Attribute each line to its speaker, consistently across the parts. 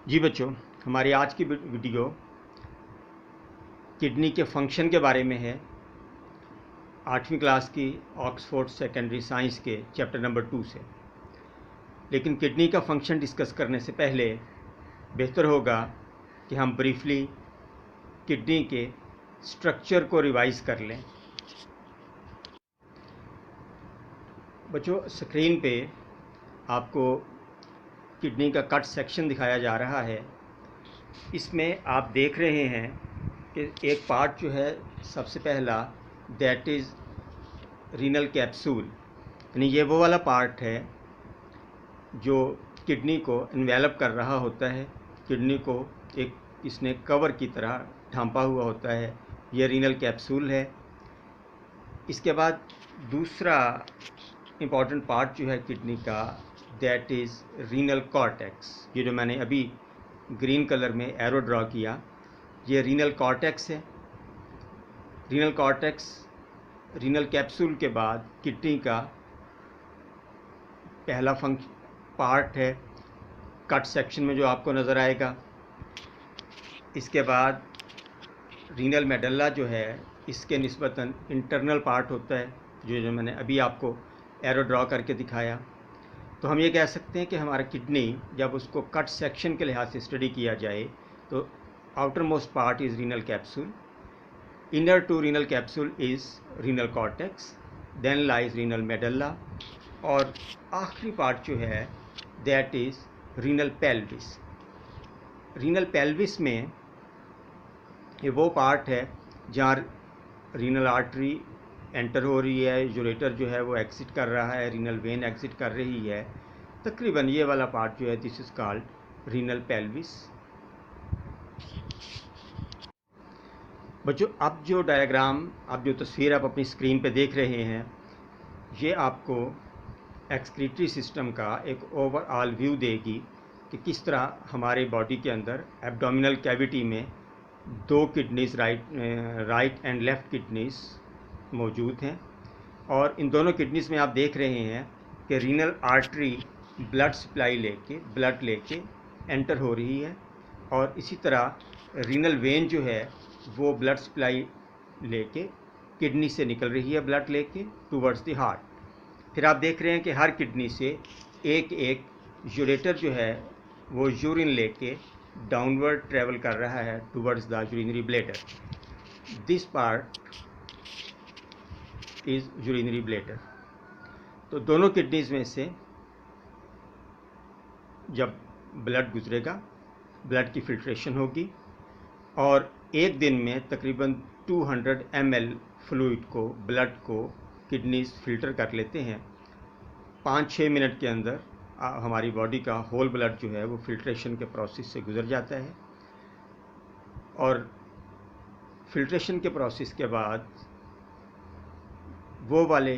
Speaker 1: जी बच्चों, हमारी आज की वीडियो किडनी के फंक्शन के बारे में है। 8वीं क्लास की ऑक्सफोर्ड सेकेंडरी साइंस के चैप्टर नंबर 2 से। लेकिन किडनी का फंक्शन डिस्कस करने से पहले बेहतर होगा कि हम ब्रीफली किडनी के स्ट्रक्चर को रिवाइज कर लें। बच्चों, स्क्रीन पे आपको किडनी का कट सेक्शन दिखाया जा रहा है। इसमें आप देख रहे हैं कि एक पार्ट जो है सबसे पहला, दैट इज़ रीनल कैप्सूल, यानी ये वो वाला पार्ट है जो किडनी को इन्वेलप कर रहा होता है, किडनी को एक इसने कवर की तरह ढांपा हुआ होता है। ये रीनल कैप्सूल है। इसके बाद दूसरा इम्पॉर्टेंट पार्ट जो है किडनी का, दैट इज़ रीनल कॉर्टेक्स। ये जो मैंने अभी ग्रीन कलर में एरो ड्रॉ किया, ये रीनल कॉर्टेक्स है। रीनल कॉर्टेक्स रीनल कैप्सूल के बाद किडनी का पहला पार्ट है कट सेक्शन में जो आपको नज़र आएगा। इसके बाद रीनल मेडल्ला जो है, इसके निस्बतन इंटरनल पार्ट होता है, जो मैंने अभी आपको एरो ड्रॉ करके दिखाया। तो हम ये कह सकते हैं कि हमारा किडनी जब उसको कट सेक्शन के लिहाज से स्टडी किया जाए तो outermost part is renal capsule, inner to renal capsule is renal cortex, then lies renal medulla, और आखिरी पार्ट जो है that is renal pelvis. Renal pelvis में ये वो पार्ट है जहाँ रीनल आर्टरी एंटर हो रही है, यूरेटर जो है वो एग्जिट कर रहा है, रीनल वेन एग्जिट कर रही है। तकरीबन ये वाला पार्ट जो है this is called renal pelvis. बच्चों, अब जो डायग्राम, अब जो तस्वीर आप अपनी स्क्रीन पे देख रहे हैं, ये आपको एक्सक्रीटरी सिस्टम का एक ओवरऑल व्यू देगी कि किस तरह हमारे बॉडी के अंदर एब्डोमिनल कैविटी में दो kidneys, right and left kidneys मौजूद हैं। और इन दोनों किडनीज में आप देख रहे हैं कि रीनल आर्टरी ब्लड लेके एंटर हो रही है, और इसी तरह रीनल वेन जो है वो ब्लड सप्लाई लेके किडनी से निकल रही है, ब्लड लेके टूवर्ड्स द हार्ट। फिर आप देख रहे हैं कि हर किडनी से एक एक यूरेटर जो है वो यूरिन लेके डाउनवर्ड ट्रेवल कर रहा है towards the urinary bladder. This part is urinary bladder. तो दोनों किडनीज में से जब ब्लड गुजरेगा, ब्लड की फिल्ट्रेशन होगी, और एक दिन में तकरीबन 200 ml फ्लूइड को, ब्लड को किडनीज फिल्टर कर लेते हैं। 5-6 मिनट के अंदर हमारी बॉडी का होल ब्लड जो है वो फिल्ट्रेशन के प्रोसेस से गुजर जाता है, और फिल्ट्रेशन के प्रोसेस के बाद वो वाले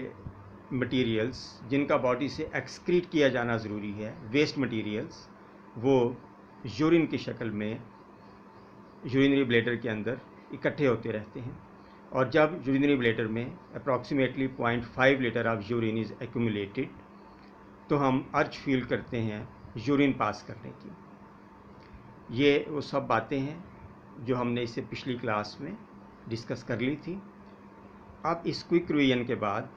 Speaker 1: मटेरियल्स जिनका बॉडी से एक्सक्रीट किया जाना ज़रूरी है, वेस्ट मटेरियल्स, वो यूरिन की शक्ल में यूरिनरी ब्लैडर के अंदर इकट्ठे होते रहते हैं। और जब यूरिनरी ब्लैडर में approximately 0.5 litre of urine is accumulated, तो हम अर्ज फील करते हैं यूरिन पास करने की। ये वो सब बातें हैं जो हमने इससे पिछली क्लास में डिस्कस कर ली थी। अब इस क्विक रिवीजन के बाद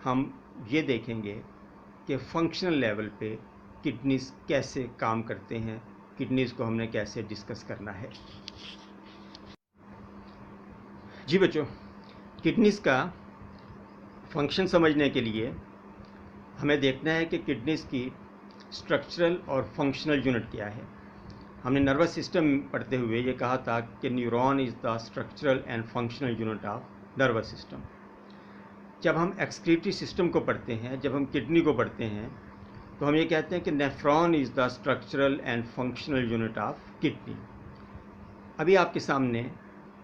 Speaker 1: हम ये देखेंगे कि फंक्शनल लेवल पे किडनीज कैसे काम करते हैं, किडनीज को हमने कैसे डिस्कस करना है। जी बच्चों, किडनीज का फंक्शन समझने के लिए हमें देखना है कि किडनीज की स्ट्रक्चरल और फंक्शनल यूनिट क्या है। हमने नर्वस सिस्टम पढ़ते हुए ये कहा था कि neuron is the structural and functional unit of nervous system. जब हम एक्सक्रीटरी सिस्टम को पढ़ते हैं, जब हम किडनी को पढ़ते हैं, तो हम ये कहते हैं कि nephron is the structural and functional unit of kidney. अभी आपके सामने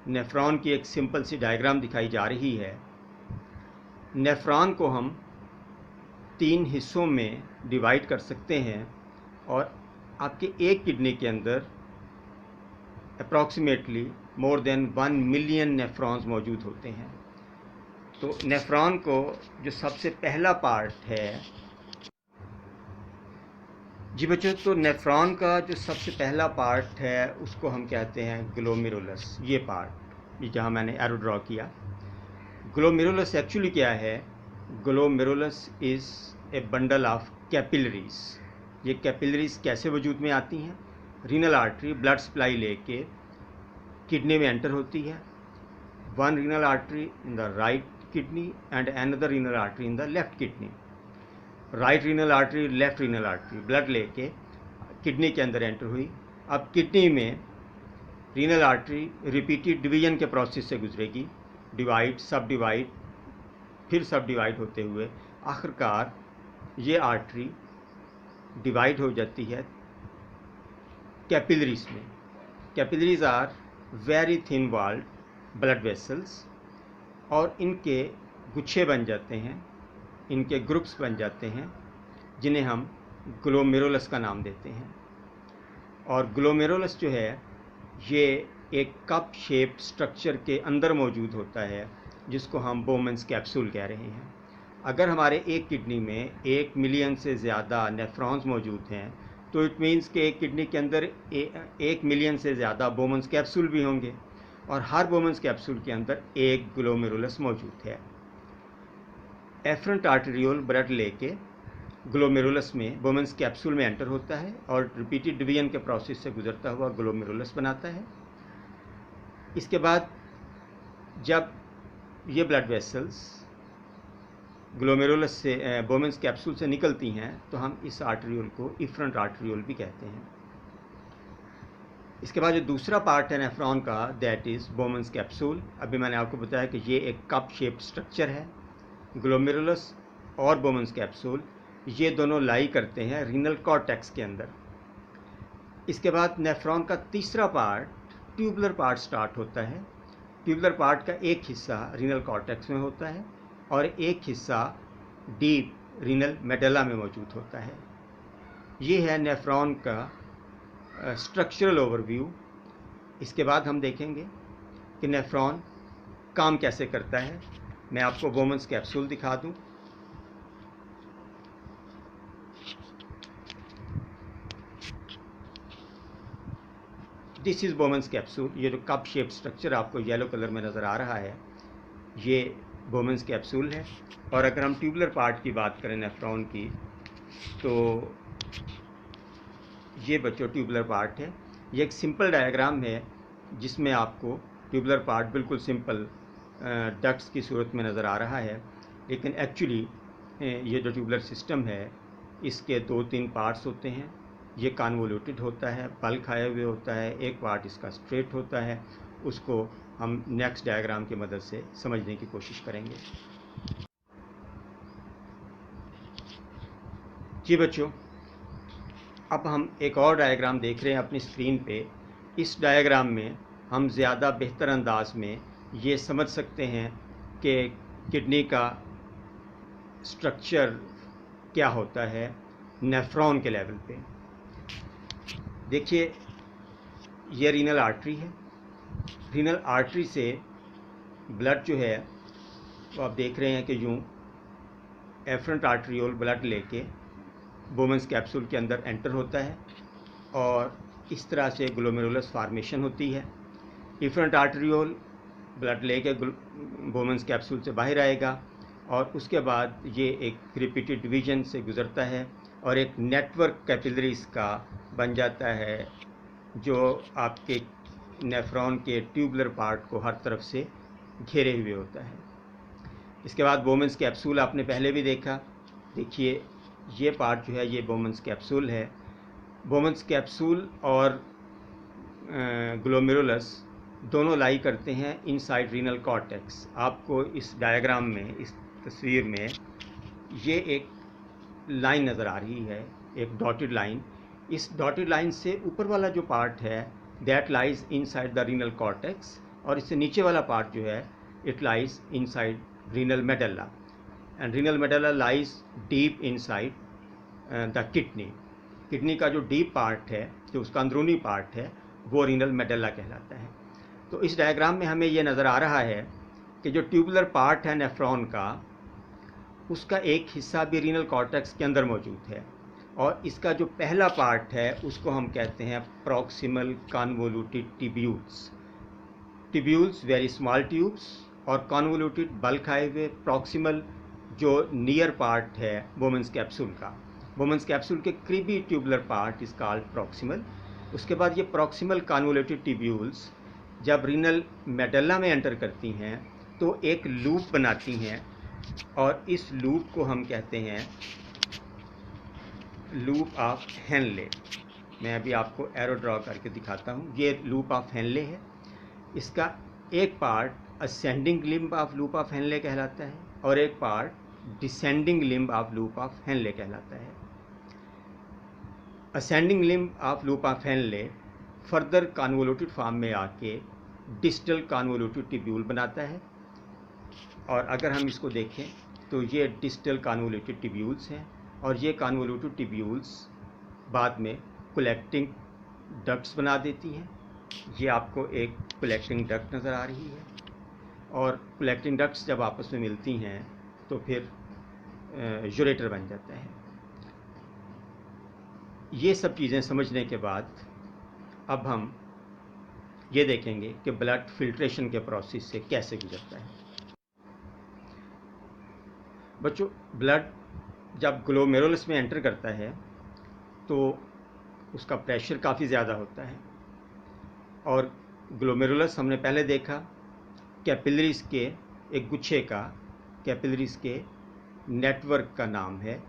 Speaker 1: नेफ्रॉन की एक सिंपल सी डायग्राम दिखाई जा रही है। नेफ्रॉन को हम 3 हिस्सों में डिवाइड कर सकते हैं, और आपके एक किडनी के अंदर approximately more than 1 million nephrons मौजूद होते हैं। तो नेफ्रॉन को जो सबसे पहला पार्ट है, जी बच्चों, तो नेफ्रॉन का जो सबसे पहला पार्ट है उसको हम कहते हैं ग्लोमेरुलस। ये पार्ट, ये जहाँ मैंने एरो ड्रॉ किया, ग्लोमेरुलस एक्चुअली क्या है? Glomerulus is a bundle of capillaries. ये कैपिलरीज कैसे वजूद में आती हैं? रीनल आर्टरी ब्लड सप्लाई लेके किडनी में एंटर होती है। One renal artery in the right kidney and another renal artery in the left kidney. Right renal artery, left renal artery blood लेके किडनी के अंदर एंटर हुई। अब किडनी में रीनल आर्टरी रिपीटेड डिवीजन के प्रोसेस से गुजरेगी, डिवाइड, सब डिवाइड, फिर सब डिवाइड होते हुए आखिरकार ये आर्टरी डिवाइड हो जाती है कैपिलरीज में। Capillaries are very thin walled blood vessels, और इनके गुच्छे बन जाते हैं, इनके ग्रुप्स बन जाते हैं, जिन्हें हम ग्लोमेरुलस का नाम देते हैं। और ग्लोमेरुलस जो है ये एक कप शेप स्ट्रक्चर के अंदर मौजूद होता है, जिसको हम बोमन्स कैप्सूल कह रहे हैं। अगर हमारे एक किडनी में 1 मिलियन से ज़्यादा नेफ्रॉन्स मौजूद हैं, तो इट मीन्स कि एक किडनी के अंदर 1 मिलियन से ज़्यादा बोमन्स कैप्सूल भी होंगे, और हर बोमन्स कैप्सूल के अंदर एक ग्लोमेरुलस मौजूद है। एफरेंट आर्टेरियोल ब्लड लेके ग्लोमेरुलस में, बोमन्स कैप्सूल में एंटर होता है और रिपीटेड डिवीजन के प्रोसेस से गुजरता हुआ ग्लोमेरुलस बनाता है। इसके बाद जब ये ब्लड वेसल्स ग्लोमेरुलस से, बोमन्स कैप्सूल से निकलती हैं, तो हम इस आर्टेरियोल को इफरेंट आर्टेरियोल भी कहते हैं। इसके बाद जो दूसरा पार्ट है नेफ्रॉन का, दैट इज़ बोमन्स कैप्सूल। अभी मैंने आपको बताया कि ये एक कप शेप स्ट्रक्चर है। ग्लोमेरुलस और बोमन्स कैप्सूल ये दोनों लाई करते हैं रीनल कॉर्टेक्स के अंदर। इसके बाद नेफ्रॉन का तीसरा पार्ट, ट्यूबुलर पार्ट, स्टार्ट होता है। ट्यूबुलर पार्ट का एक हिस्सा रीनल कॉर्टेक्स में होता है और एक हिस्सा डीप रीनल मेडुला में मौजूद होता है। ये है नेफ्रॉन का स्ट्रक्चरल ओवरव्यू। इसके बाद हम देखेंगे कि नेफ्रॉन काम कैसे करता है। मैं आपको बोमन्स कैप्सूल दिखा दूं। This is Bowman's capsule. ये जो कप शेप स्ट्रक्चर आपको येलो कलर में नज़र आ रहा है, ये बोमन्स कैप्सूल है। और अगर हम ट्यूबुलर पार्ट की बात करें नेफ्रॉन की, तो ये बच्चों ट्यूबुलर पार्ट है। ये एक सिंपल डायग्राम है जिसमें आपको ट्यूबुलर पार्ट बिल्कुल सिंपल डक्ट्स की सूरत में नज़र आ रहा है, लेकिन एक्चुअली ये जो ट्यूबुलर सिस्टम है इसके 2-3 पार्ट्स होते हैं। ये कन्वोल्यूटेड होता है, पल खाए हुए होता है, एक पार्ट इसका स्ट्रेट होता है। उसको हम नेक्स्ट डायग्राम की मदद से समझने की कोशिश करेंगे। जी बच्चों, अब हम एक और डायग्राम देख रहे हैं अपनी स्क्रीन पे। इस डायग्राम में हम ज़्यादा बेहतर अंदाज में ये समझ सकते हैं कि किडनी का स्ट्रक्चर क्या होता है नेफ्रॉन के लेवल पे। देखिए, ये रीनल आर्टरी है। रीनल आर्टरी से ब्लड जो है वो आप देख रहे हैं कि यूँ एफरेंट आर्टेरियोल ब्लड लेके बोमन्स कैप्सूल के अंदर एंटर होता है और इस तरह से ग्लोमेरुलस फॉर्मेशन होती है। इफरेंट आर्टेरियोल ब्लड लेके बोमन्स कैप्सूल से बाहर आएगा और उसके बाद ये एक रिपीटेड डिवीजन से गुजरता है और एक नेटवर्क कैपिलरीज का बन जाता है, जो आपके नेफ्रॉन के ट्यूबुलर पार्ट को हर तरफ से घेरे हुए होता है। इसके बाद बोमन्स कैप्सूल आपने पहले भी देखा। देखिए, ये पार्ट जो है ये बोमन्स कैप्सूल है। बोमन्स कैप्सूल और ग्लोमेरुलस दोनों लाई करते हैं इनसाइड रीनल कॉर्टेक्स। आपको इस डायग्राम में, इस तस्वीर में ये एक लाइन नज़र आ रही है, एक डॉटेड लाइन। इस डॉटेड लाइन से ऊपर वाला जो पार्ट है that lies inside the renal cortex, और इससे नीचे वाला पार्ट जो है it lies inside renal medulla, and renal medulla lies deep inside the kidney. Kidney का जो डीप पार्ट है, जो उसका अंदरूनी पार्ट है, वो रीनल मेडुला कहलाता है। तो इस डायग्राम में हमें ये नज़र आ रहा है कि जो ट्यूबुलर पार्ट है नेफ्रॉन का, उसका एक हिस्सा भी रीनल कॉर्टेक्स के अंदर मौजूद है और इसका जो पहला पार्ट है उसको हम कहते हैं proximal convoluted tubules. Tubules very small tubes और कन्वोल्यूटेड बल्क हाईवे प्रॉक्सिमल जो नियर पार्ट है बोमेंस कैप्सूल का, बोमेंस कैप्सूल के क्रीबी tubular part is called proximal. उसके बाद ये प्रॉक्सिमल कन्वोल्यूटेड ट्यूब्यूल्स जब रीनल मेडल्ला में एंटर करती हैं तो एक लूप बनाती हैं और इस लूप को हम कहते हैं लूप ऑफ हेनले। मैं अभी आपको एरो ड्रॉ करके दिखाता हूँ। ये लूप ऑफ हेनले है। इसका एक part ascending limb of loop of Henle कहलाता है और एक part descending limb of loop of Henle कहलाता है। Ascending limb of loop of Henle further convoluted form में आके डिस्टल कन्वोल्यूटेड ट्यूब्यूल बनाता है और अगर हम इसको देखें तो ये डिस्टल कन्वोल्यूटेड ट्यूब्यूल्स हैं और ये कन्वोल्यूटेड ट्यूब्यूल्स बाद में कलेक्टिंग डक्ट्स बना देती हैं। ये आपको एक कलेक्टिंग डक्ट नज़र आ रही है और कलेक्टिंग डक्ट्स जब आपस में मिलती हैं तो फिर यूरेटर बन जाता है। ये सब चीज़ें समझने के बाद अब हम ये देखेंगे कि ब्लड फिल्ट्रेशन के प्रोसेस से कैसे गुजरता है। बच्चों, ब्लड जब ग्लोमेरुलस में एंटर करता है तो उसका प्रेशर काफ़ी ज़्यादा होता है और ग्लोमेरुलस हमने पहले देखा कैपिलरीज के एक गुच्छे का, कैपिलरीज के नेटवर्क का नाम है।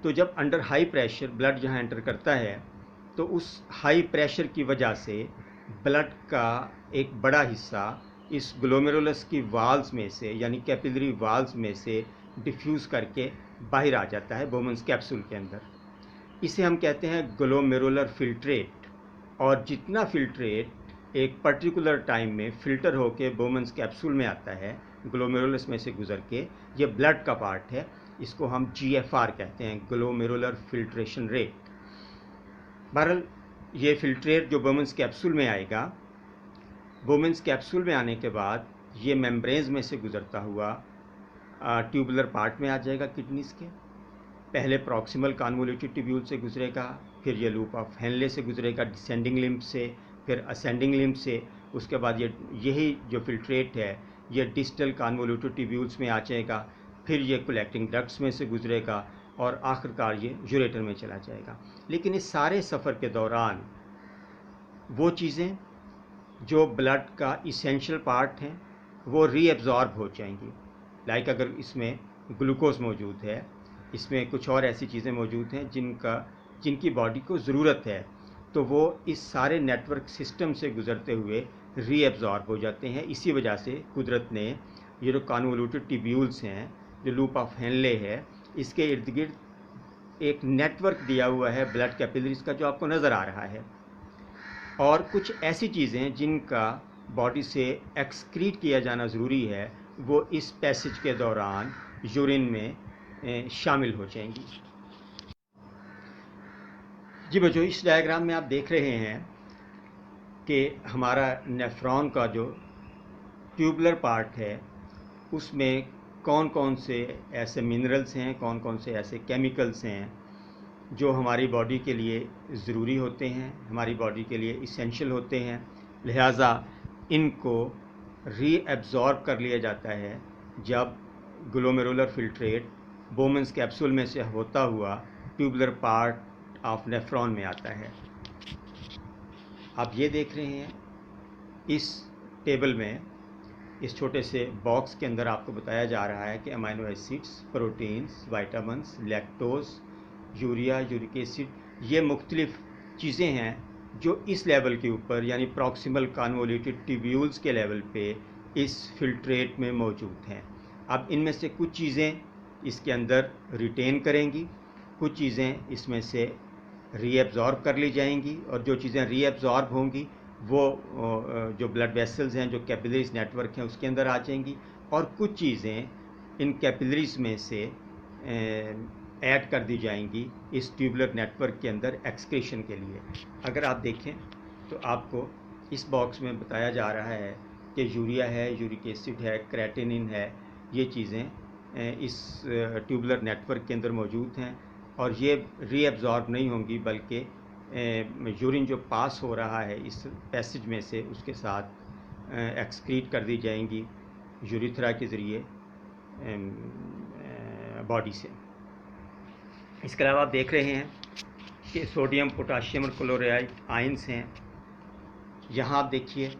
Speaker 1: तो जब अंडर हाई प्रेशर ब्लड जहाँ एंटर करता है तो उस हाई प्रेशर की वजह से ब्लड का एक बड़ा हिस्सा इस ग्लोमेरुलस की वाल्स में से यानी कैपिलरी वाल्स में से डिफ्यूज़ करके बाहर आ जाता है बोमेंस कैप्सूल के अंदर। इसे हम कहते हैं ग्लोमेरुलर फिल्ट्रेट और जितना फिल्ट्रेट एक पर्टिकुलर टाइम में फ़िल्टर होके बोमेंस कैप्सूल में आता है ग्लोमेरुलस में से गुजर के, ये ब्लड का पार्ट है, इसको हम GFR कहते हैं, ग्लोमेरुलर फिल्ट्रेशन रेट। बहरहाल ये फिल्ट्रेट जो बोमेंस कैप्सूल में आएगा, बोमेंस कैप्सूल में आने के बाद ये मेम्ब्रेन्स में से गुजरता हुआ ट्यूबुलर पार्ट में आ जाएगा किडनीज के। पहले प्रॉक्सिमल कन्वोल्यूटेड ट्यूब्यूल से गुजरेगा, फिर ये लूप ऑफ हेनले से गुजरेगा डिसेंडिंग लिम्ब से, फिर असेंडिंग लिम्ब से। उसके बाद यही जो फिल्ट्रेट है ये डिस्टल कन्वोल्यूटेड ट्यूब्यूल्स में आ जाएगा, फिर ये कलेक्टिंग डक्ट्स में से गुजरेगा और आखिरकार ये यूरेटर में चला जाएगा। लेकिन इस सारे सफ़र के दौरान वो चीज़ें जो ब्लड का इसेंशियल पार्ट हैं वो रीएब्जॉर्ब हो जाएंगी। लाइक अगर इसमें ग्लूकोज मौजूद है, इसमें कुछ और ऐसी चीज़ें मौजूद हैं जिनकी बॉडी को ज़रूरत है, तो वो इस सारे नेटवर्क सिस्टम से गुजरते हुए रीएब्जॉर्ब हो जाते हैं। इसी वजह से कुदरत ने ये जो कन्वोल्यूटेड ट्यूब्यूल्स हैं, जो लूप ऑफ हेनले है, इसके इर्द गिर्द एक नेटवर्क दिया हुआ है ब्लड कैपिलरीज का जो आपको नज़र आ रहा है। और कुछ ऐसी चीज़ें जिनका बॉडी से एक्सक्रीट किया जाना ज़रूरी है वो इस पैसेज के दौरान यूरिन में शामिल हो जाएंगी। जी बच्चों, इस डायग्राम में आप देख रहे हैं कि हमारा नेफ्रॉन का जो ट्यूबुलर पार्ट है उसमें कौन कौन से ऐसे मिनरल्स हैं, कौन कौन से ऐसे केमिकल्स हैं जो हमारी बॉडी के लिए ज़रूरी होते हैं, हमारी बॉडी के लिए इसेंशियल होते हैं। लिहाजा इनको रीएब्जॉर्ब कर लिया जाता है जब ग्लोमेरुलर फिल्ट्रेट बोमेंस कैप्सूल में से होता हुआ ट्यूबुलर पार्ट ऑफ नेफ्रॉन में आता है। आप ये देख रहे हैं इस टेबल में, इस छोटे से बॉक्स के अंदर आपको बताया जा रहा है कि amino acids, proteins, vitamins, lactose, urea, uric acid, ये मुख्तलिफ चीज़ें हैं जो इस लेवल के ऊपर यानी प्रॉक्सिमल कन्वोल्यूटेड ट्यूब्यूल्स के लेवल पे इस फिल्ट्रेट में मौजूद हैं। अब इनमें से कुछ चीज़ें इसके अंदर रिटेन करेंगी, कुछ चीज़ें इसमें से रीएब्जॉर्ब कर ली जाएंगी और जो चीज़ें रीएब्जॉर्ब होंगी वो जो ब्लड वेसल्स हैं, जो कैपिलरीज नेटवर्क हैं, उसके अंदर आ जाएंगी और कुछ चीज़ें इन कैपिलरीज में से ऐड कर दी जाएंगी इस ट्यूबुलर नेटवर्क के अंदर एक्सक्रीशन के लिए। अगर आप देखें तो आपको इस बॉक्स में बताया जा रहा है कि यूरिया है, यूरिक एसिड है, क्रेटिनिन है, ये चीज़ें इस ट्यूबुलर नेटवर्क के अंदर मौजूद हैं। और ये रीएब्जॉर्ब नहीं होंगी, बल्कि यूरिन जो पास हो रहा है इस पैसेज में से उसके साथ एक्सक्रीट कर दी जाएंगी यूरिथ्रा के ज़रिए बॉडी से। इसके अलावा आप देख रहे हैं कि सोडियम, पोटाशियम और क्लोराइड आयंस हैं। यहाँ आप देखिए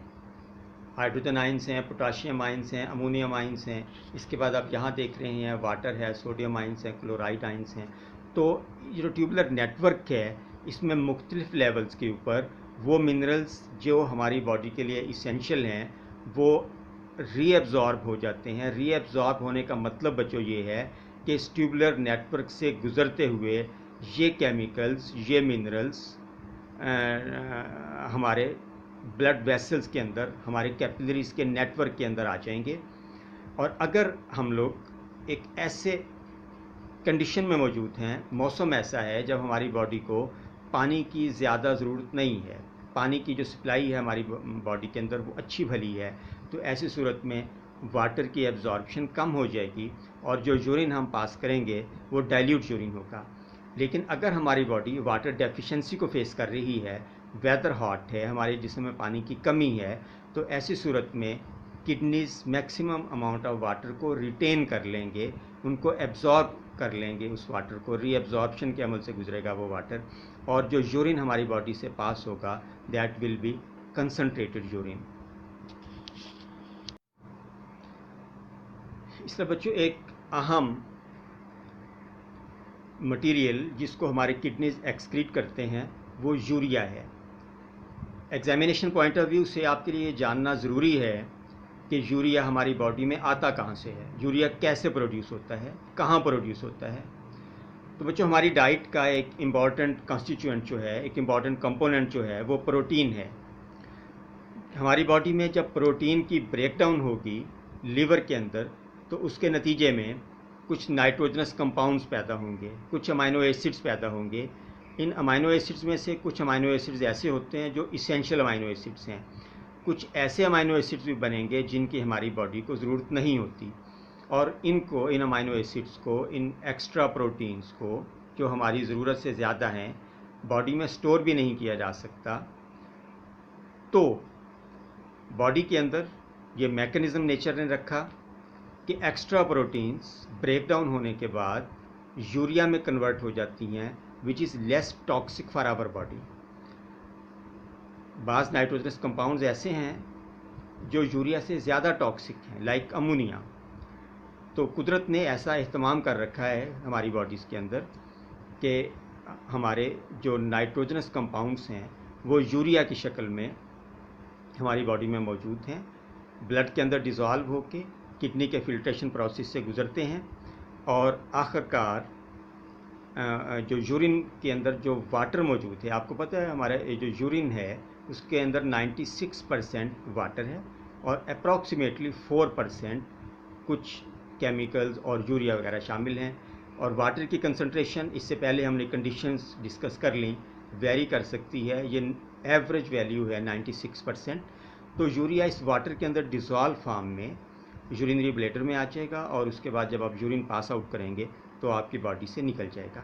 Speaker 1: हाइड्रोजन आयंस हैं, पोटाशियम आयंस हैं, अमोनियम आयंस हैं। इसके बाद आप यहाँ देख रहे हैं वाटर है, सोडियम आयंस हैं, क्लोराइड आयंस हैं। तो ये जो ट्यूबुलर नेटवर्क है इसमें मुख्तलिफ लेवल्स के ऊपर वो मिनरल्स जो हमारी बॉडी के लिए इसेंशियल हैं वो रीएब्जॉर्ब हो जाते हैं। रीएब्जॉर्ब होने का मतलब बच्चों ये है कि इस ट्यूबुलर नेटवर्क से गुज़रते हुए ये केमिकल्स, ये मिनरल्स हमारे ब्लड वेसल्स के अंदर, हमारे कैपिलरीज के नेटवर्क के अंदर आ जाएंगे। और अगर हम लोग एक ऐसे कंडीशन में मौजूद हैं, मौसम ऐसा है जब हमारी बॉडी को पानी की ज़्यादा ज़रूरत नहीं है, पानी की जो सप्लाई है हमारी बॉडी के अंदर वो अच्छी भली है, तो ऐसी सूरत में वाटर की एब्जॉर्प्शन कम हो जाएगी और जो यूरिन हम पास करेंगे वो डाइल्यूट यूरिन होगा। लेकिन अगर हमारी बॉडी वाटर डेफिशिएंसी को फेस कर रही है, वेदर हॉट है, हमारे जिस्म में पानी की कमी है, तो ऐसी सूरत में kidneys maximum amount of water को रिटेन कर लेंगे, उनको एब्जॉर्ब कर लेंगे, उस वाटर को रीअब्जॉर्प्शन के अमल से गुजरेगा वो वाटर, और जो यूरिन हमारी बॉडी से पास होगा that will be concentrated urine. इसलिए बच्चों एक अहम मटेरियल जिसको हमारे किडनीज एक्सक्रीट करते हैं वो यूरिया है। एग्जामिनेशन पॉइंट ऑफ व्यू से आपके लिए जानना ज़रूरी है कि यूरिया हमारी बॉडी में आता कहाँ से है, यूरिया कैसे प्रोड्यूस होता है, कहाँ प्रोड्यूस होता है। तो बच्चों हमारी डाइट का एक इम्पॉर्टेंट कंस्टिट्यूएंट जो है, एक इम्पॉर्टेंट कंपोनेंट जो है वो प्रोटीन है। हमारी बॉडी में जब प्रोटीन की ब्रेकडाउन होगी लीवर के अंदर तो उसके नतीजे में कुछ नाइट्रोजनस कंपाउंड्स पैदा होंगे, कुछ अमाइनो एसिड्स पैदा होंगे। इन अमाइनो एसिड्स में से कुछ अमाइनो एसिड्स ऐसे होते हैं जो इसेंशियल अमाइनो एसिड्स हैं, कुछ ऐसे अमाइनो एसिड्स भी बनेंगे जिनकी हमारी बॉडी को ज़रूरत नहीं होती, और इनको, इन अमाइनो एसिड्स को, इन एक्स्ट्रा प्रोटीन्स को जो हमारी ज़रूरत से ज़्यादा हैं, बॉडी में स्टोर भी नहीं किया जा सकता। तो बॉडी के अंदर ये मैकेनिज़्म नेचर ने रखा कि एक्स्ट्रा प्रोटीन्स ब्रेक डाउन होने के बाद यूरिया में कन्वर्ट हो जाती हैं, which is less toxic for our body. बाज़ नाइट्रोजनस कंपाउंड्स ऐसे हैं जो यूरिया से ज़्यादा टॉक्सिक हैं, लाइक अमोनिया। तो कुदरत ने ऐसा इस्तेमाल कर रखा है हमारी बॉडीज़ के अंदर कि हमारे जो नाइट्रोजनस कंपाउंड्स हैं वो यूरिया की शक्ल में हमारी बॉडी में मौजूद हैं, ब्लड के अंदर डिज़ोल्व होके किडनी के फिल्ट्रेशन प्रोसेस से गुज़रते हैं, और आखिरकार जो यूरिन के अंदर जो वाटर मौजूद है, आपको पता है हमारा जो यूरिन है उसके अंदर 96% वाटर है और अप्रॉक्सीमेटली 4% कुछ केमिकल्स और यूरिया वगैरह शामिल हैं। और वाटर की कंसंट्रेशन, इससे पहले हमने कंडीशंस डिस्कस कर ली, वेरी कर सकती है, ये एवरेज वैल्यू है 96%। तो यूरिया इस वाटर के अंदर डिज़ोल्व फॉर्म में यूरिनरी ब्लैडर में आ जाएगा और उसके बाद जब आप यूरिन पास आउट करेंगे तो आपकी बॉडी से निकल जाएगा।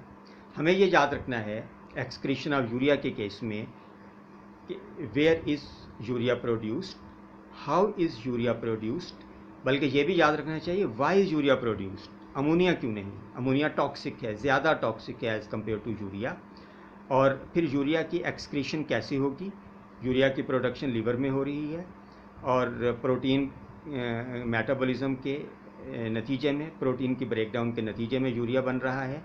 Speaker 1: हमें ये याद रखना है एक्सक्रीशन ऑफ यूरिया के केस में कि where is urea produced, how is urea produced, बल्कि ये भी याद रखना चाहिए why is urea produced, ammonia क्यों नहीं। अमोनिया टॉक्सिक है, ज़्यादा टॉक्सिक है एज़ कम्पेयर टू यूरिया। और फिर यूरिया की एक्सक्रीशन कैसे होगी, यूरिया की प्रोडक्शन लीवर में हो रही है और प्रोटीन मेटाबॉलिज्म के नतीजे में, प्रोटीन की ब्रेकडाउन के नतीजे में यूरिया बन रहा है,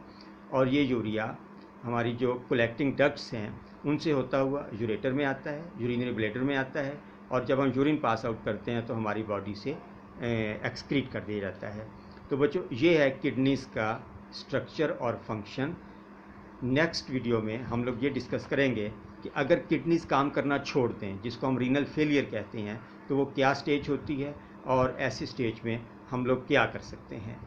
Speaker 1: और ये यूरिया हमारी जो कलेक्टिंग डक्ट्स हैं उनसे होता हुआ यूरेटर में आता है, यूरिनरी ब्लैडर में आता है, और जब हम यूरिन पास आउट करते हैं तो हमारी बॉडी से एक्सक्रीट कर दिया जाता है। तो बच्चों ये है किडनीज़ का स्ट्रक्चर और फंक्शन। नेक्स्ट वीडियो में हम लोग ये डिस्कस करेंगे कि अगर किडनीज़ काम करना छोड़ दें, जिसको हम रीनल फेलियर कहते हैं, तो वो क्या स्टेज होती है और ऐसे स्टेज में हम लोग क्या कर सकते हैं।